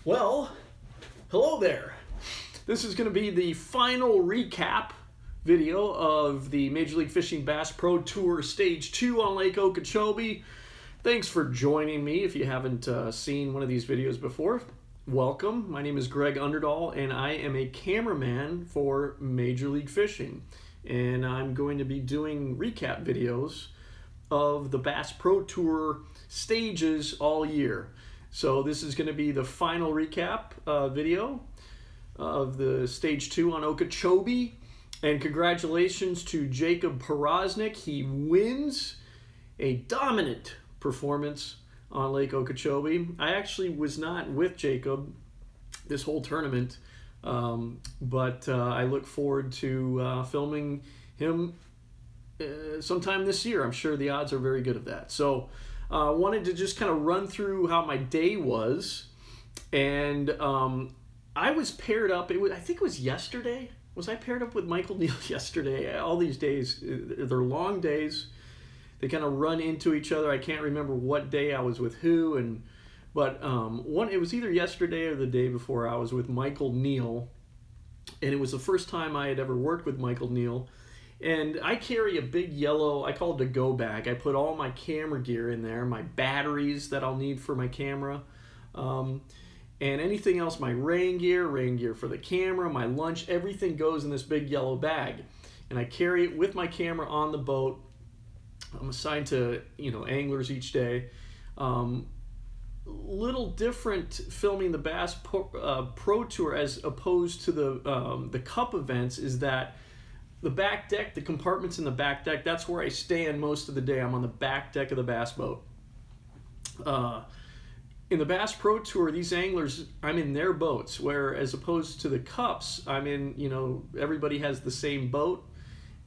Well, hello there. This is going to be the final recap video of the Major League Fishing Bass Pro Tour Stage 2 on Lake Okeechobee. Thanks for joining me. If you haven't seen one of these videos before, welcome. My name is Greg Underdahl, and I am a cameraman for Major League Fishing. And I'm going to be doing recap videos of the Bass Pro Tour stages all year. So this is going to be the final recap video of the Stage 2 on Okeechobee. And congratulations to Jacob Powroznik. He wins a dominant performance on Lake Okeechobee. I actually was not with Jacob this whole tournament, but I look forward to filming him sometime this year. I'm sure the odds are very good of that. So wanted to just kind of run through how my day was, and I was paired up. I think it was yesterday. Was I paired up with Michael Neal yesterday? All these days, they're long days. They kind of run into each other. I can't remember what day I was with who, but it was either yesterday or the day before I was with Michael Neal, and it was the first time I had ever worked with Michael Neal. And I carry a big yellow, I call it a go bag. I put all my camera gear in there, my batteries that I'll need for my camera, and anything else, my rain gear for the camera, my lunch, everything goes in this big yellow bag. And I carry it with my camera on the boat. I'm assigned to, anglers each day. Little different filming the Bass Pro Tour as opposed to the Cup events is that the back deck, the compartments in the back deck, that's where I stand most of the day. I'm on the back deck of the bass boat. In the Bass Pro Tour, these anglers, I'm in their boats, where as opposed to the Cups, I'm in, everybody has the same boat,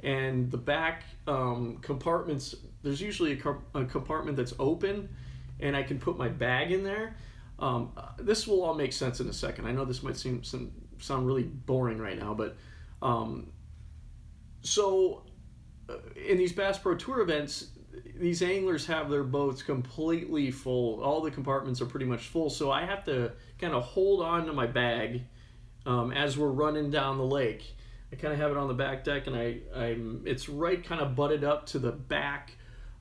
and the back compartments, there's usually a compartment that's open, and I can put my bag in there. This will all make sense in a second. I know this might sound really boring right now, but so in these Bass Pro Tour events, these anglers have their boats completely full. All the compartments are pretty much full, so I have to kind of hold on to my bag as we're running down the lake. I kind of have it on the back deck, and it's right kind of butted up to the back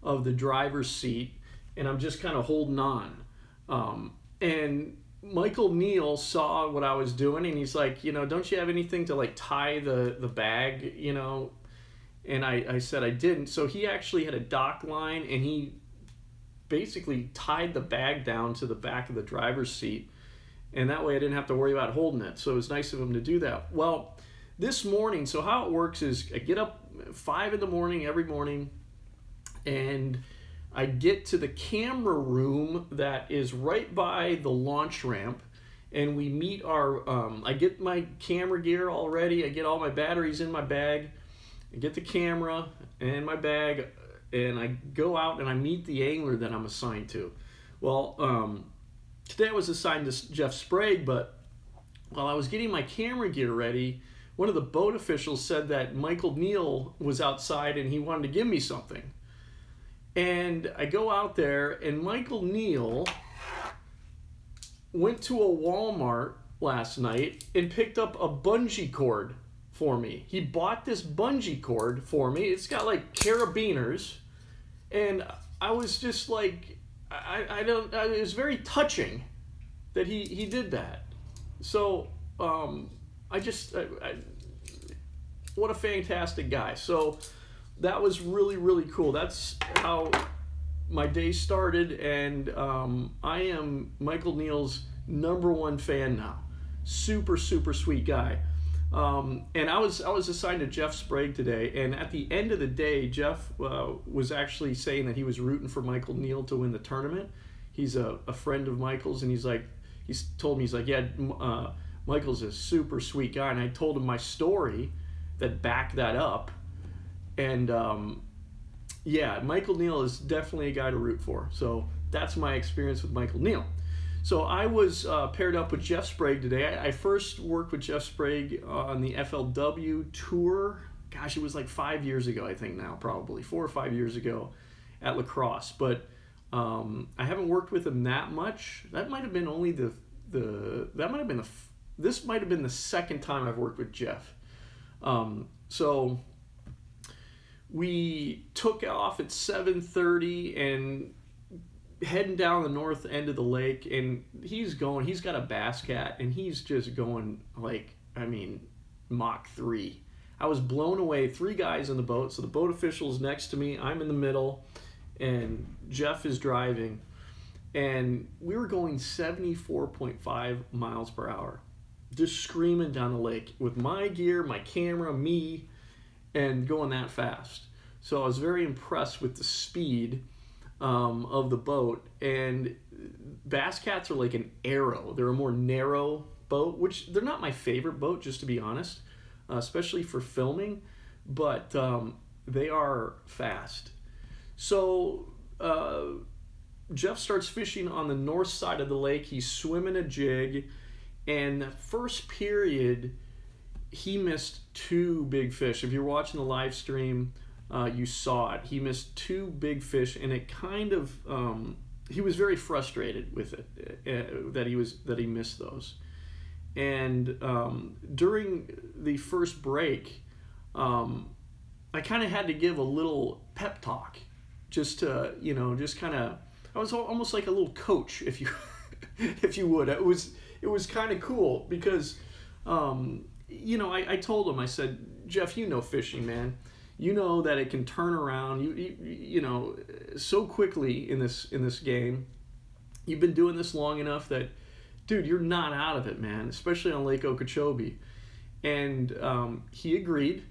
of the driver's seat, and I'm just kind of holding on. And Michael Neal saw what I was doing, and he's like, don't you have anything to like tie the bag, And I said I didn't. So he actually had a dock line, and he basically tied the bag down to the back of the driver's seat, and that way I didn't have to worry about holding it. So it was nice of him to do that. Well, this morning, so how it works is I get up 5 in the morning every morning, and I get to the camera room that is right by the launch ramp, and we meet I get my camera gear all ready. I get all my batteries in my bag. I get the camera and my bag, and I go out and I meet the angler that I'm assigned to. Well, today I was assigned to Jeff Sprague, but while I was getting my camera gear ready, one of the boat officials said that Michael Neal was outside and he wanted to give me something. And I go out there, and Michael Neal went to a Walmart last night and picked up a bungee cord for me. He bought this bungee cord for me. It's got like carabiners, and I was just like, it was very touching that he did that. So what a fantastic guy. So that was really, really cool. That's how my day started, and I am Michael Neal's #1 fan now. Super, super sweet guy. And I was assigned to Jeff Sprague today, and at the end of the day, Jeff was actually saying that he was rooting for Michael Neal to win the tournament. He's a friend of Michael's, and he's told me, yeah, Michael's a super sweet guy, and I told him my story that backed that up. And yeah, Michael Neal is definitely a guy to root for. So that's my experience with Michael Neal. So I was paired up with Jeff Sprague today. I first worked with Jeff Sprague on the FLW tour. Gosh, it was like 5 years ago, I think now, probably 4 or 5 years ago at La Crosse. But I haven't worked with him that much. That might have been only the that might have been this might have been the second time I've worked with Jeff. So we took off at 7:30 and heading down the north end of the lake, and he's got a bass cat, and he's just going like, I mean, Mach 3. I was blown away. 3 guys in the boat, so the boat official's next to me, I'm in the middle, and Jeff is driving, and we were going 74.5 miles per hour, just screaming down the lake with my gear, my camera, me, and going that fast. So I was very impressed with the speed of the boat. And bass cats are like an arrow. They're a more narrow boat, which they're not my favorite boat, just to be honest, especially for filming, but they are fast. So Jeff starts fishing on the north side of the lake. He's swimming a jig, and the first period he missed 2 big fish. If you're watching the live stream, you saw it. He missed 2 big fish, and it kind of he was very frustrated with it that he missed those. And during the first break, I kind of had to give a little pep talk, just to just kind of, I was almost like a little coach, if you if you would. It was kind of cool because I told him, I said, Jeff, fishing, man. You know that it can turn around so quickly in this game. You've been doing this long enough that, dude, you're not out of it, man, especially on Lake Okeechobee. And he agreed.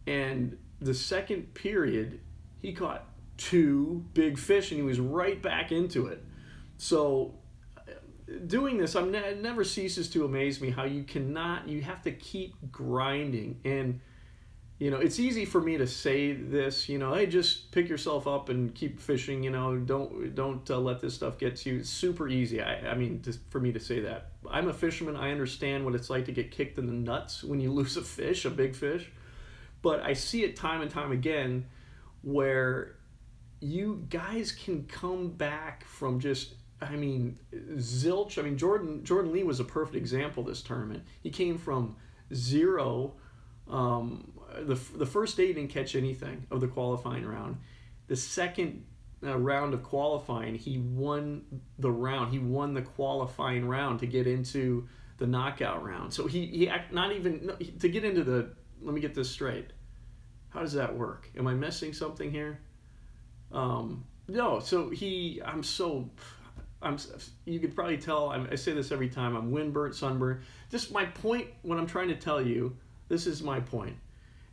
And the second period, he caught 2 big fish, and he was right back into it. So doing this, it never ceases to amaze me how you have to keep grinding. And it's easy for me to say this, hey, just pick yourself up and keep fishing, don't let this stuff get to you. It's super easy. I mean, just for me to say that. I'm a fisherman. I understand what it's like to get kicked in the nuts when you lose a fish, a big fish. But I see it time and time again where you guys can come back from just, zilch. Jordan Lee was a perfect example this tournament. He came from 0. The first day he didn't catch anything of the qualifying round. The second round of qualifying, he won the round. He won the qualifying round to get into the knockout round. So he not even to get into the. Let me get this straight. How does that work? Am I missing something here? No. So you could probably tell. I say this every time. I'm windburnt, sunburned. Just my point. What I'm trying to tell you. This is my point,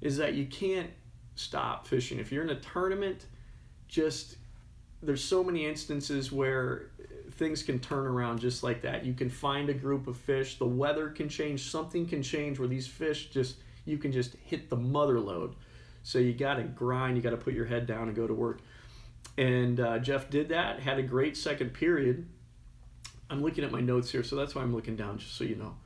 is that you can't stop fishing. If you're in a tournament, there's so many instances where things can turn around just like that. You can find a group of fish, the weather can change, something can change where these fish you can just hit the mother load. So you got to grind, you got to put your head down and go to work. And Jeff did that, had a great second period. I'm looking at my notes here, so that's why I'm looking down, just so you know.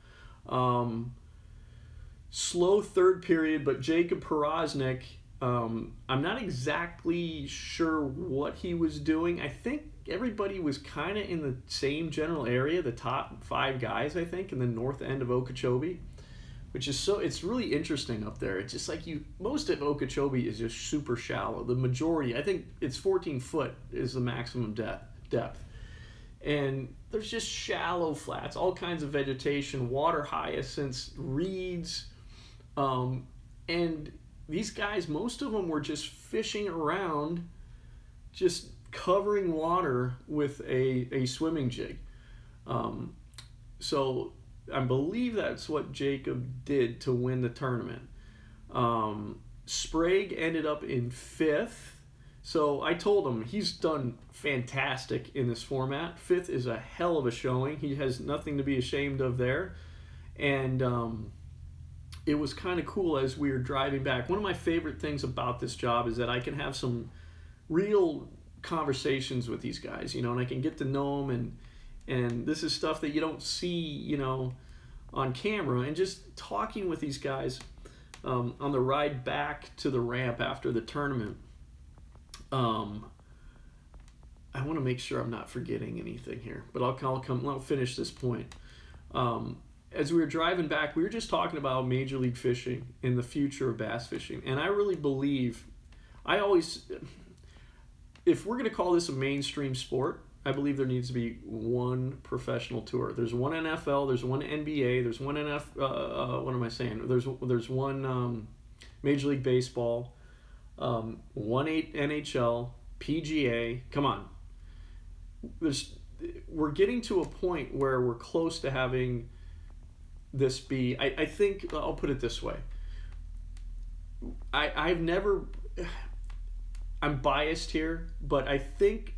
Slow third period, but Jacob Powroznik, I'm not exactly sure what he was doing. I think everybody was kind of in the same general area, the top 5 guys, I think, in the north end of Okeechobee, which is it's really interesting up there. It's just like most of Okeechobee is just super shallow. The majority, I think it's 14 foot is the maximum depth. And there's just shallow flats, all kinds of vegetation, water hyacinths, reeds, and these guys, most of them were just fishing around, just covering water with a swimming jig. So I believe that's what Jacob did to win the tournament. Sprague ended up in 5th. So I told him he's done fantastic in this format. 5th is a hell of a showing. He has nothing to be ashamed of there. And it was kind of cool as we were driving back. One of my favorite things about this job is that I can have some real conversations with these guys, and I can get to know them, and this is stuff that you don't see, on camera. And just talking with these guys on the ride back to the ramp after the tournament, I want to make sure I'm not forgetting anything here, but I'll finish this point. As we were driving back, we were just talking about Major League Fishing and the future of bass fishing. And I really believe, if we're going to call this a mainstream sport, I believe there needs to be one professional tour. There's one NFL, there's one NBA, there's one what am I saying? There's one Major League Baseball, one NHL, PGA. Come on. We're getting to a point where we're close to having this be. I think I'll put it this way. I'm biased here, but I think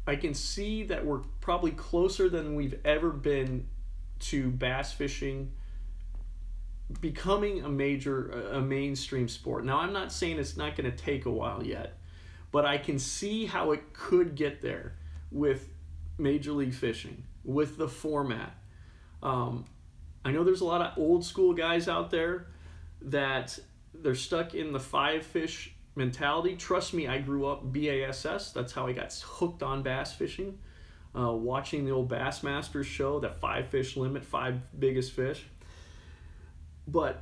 I can see that we're probably closer than we've ever been to bass fishing becoming a mainstream sport. Now, I'm not saying it's not going to take a while yet, but I can see how it could get there with Major League Fishing, with the format. I know there's a lot of old school guys out there that they're stuck in the 5-fish mentality. Trust me, I grew up BASS. That's how I got hooked on bass fishing. Watching the old Bassmasters show, that 5-fish limit, 5 biggest fish. But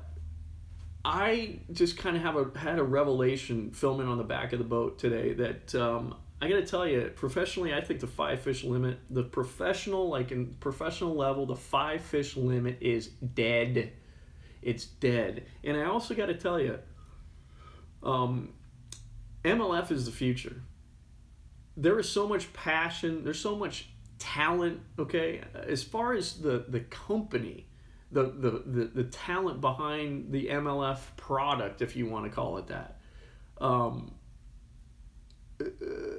I just kind of had a revelation filming on the back of the boat today that I got to tell you, professionally, I think the 5-fish limit, the professional, like in professional level, the 5-fish limit is dead. It's dead. And I also got to tell you, MLF is the future. There is so much passion. There's so much talent. Okay, as far as the company, the talent behind the MLF product, if you want to call it that.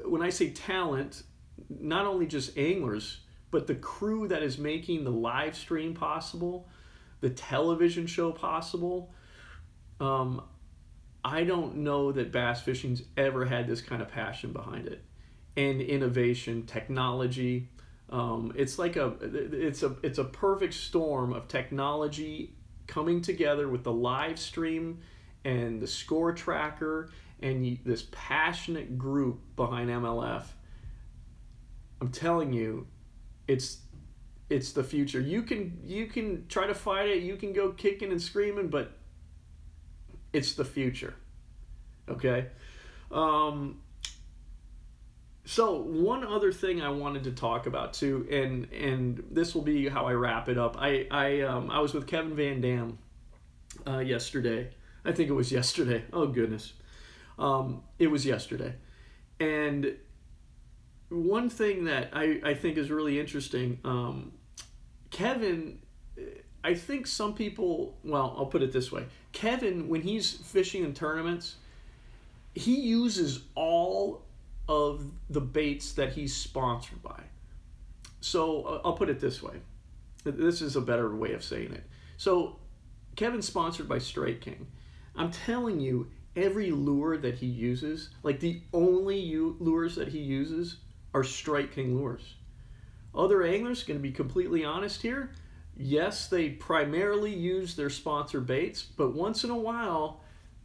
When I say talent, not only just anglers, but the crew that is making the live stream possible, the television show possible. I don't know that bass fishing's ever had this kind of passion behind it, and innovation, technology. It's a perfect storm of technology coming together with the live stream and the score tracker and this passionate group behind MLF. I'm telling you, it's the future. You can try to fight it, you can go kicking and screaming, but it's the future. Okay? So one other thing I wanted to talk about too, and this will be how I wrap it up. I was with Kevin Van Dam yesterday. I think it was yesterday. Oh goodness. It was yesterday. And one thing that I think is really interesting, Kevin, I think some people, well, I'll put it this way. Kevin, when he's fishing in tournaments, he uses all of the baits that he's sponsored by. So I'll put it this way. This is a better way of saying it. So Kevin's sponsored by Strike King. I'm telling you, every lure that he uses, like the only lures that he uses are Strike King lures. Other anglers, going to be completely honest here, yes, they primarily use their sponsor baits, but once in a while,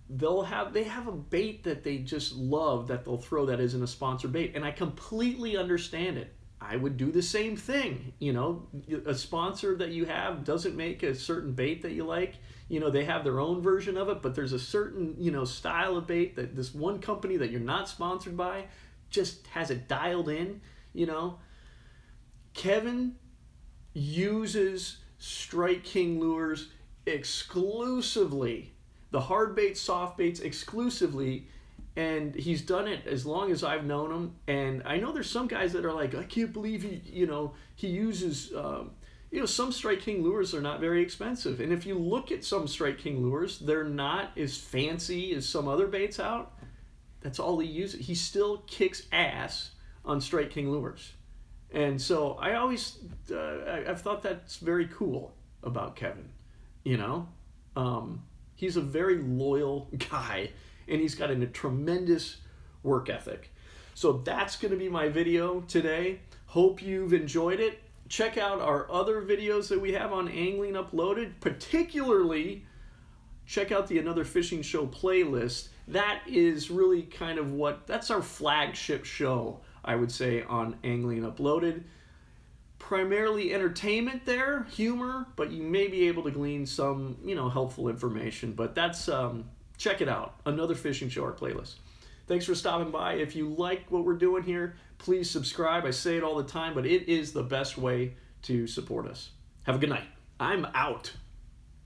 they have a bait that they just love that they'll throw that isn't a sponsor bait, and I completely understand it. I would do the same thing. You know, a sponsor that you have doesn't make a certain bait that you like. You know, they have their own version of it, but there's a certain, style of bait that this one company that you're not sponsored by just has it dialed in, Kevin uses Strike King lures exclusively, the hard baits, soft baits exclusively, and he's done it as long as I've known him. And I know there's some guys that are like, I can't believe he uses, some Strike King lures are not very expensive. And if you look at some Strike King lures, they're not as fancy as some other baits out. That's all he uses. He still kicks ass on Strike King lures. And so I always, I've thought that's very cool about Kevin, He's a very loyal guy, and he's got a tremendous work ethic. So that's going to be my video today. Hope you've enjoyed it. Check out our other videos that we have on angling uploaded. Particularly, check out the Another Fishing Show playlist. That is really kind of that's our flagship show I would say, on Angling Uploaded. Primarily entertainment there, humor, but you may be able to glean some, helpful information. But that's, check it out. Another Fishing Show, our playlist. Thanks for stopping by. If you like what we're doing here, please subscribe. I say it all the time, but it is the best way to support us. Have a good night. I'm out.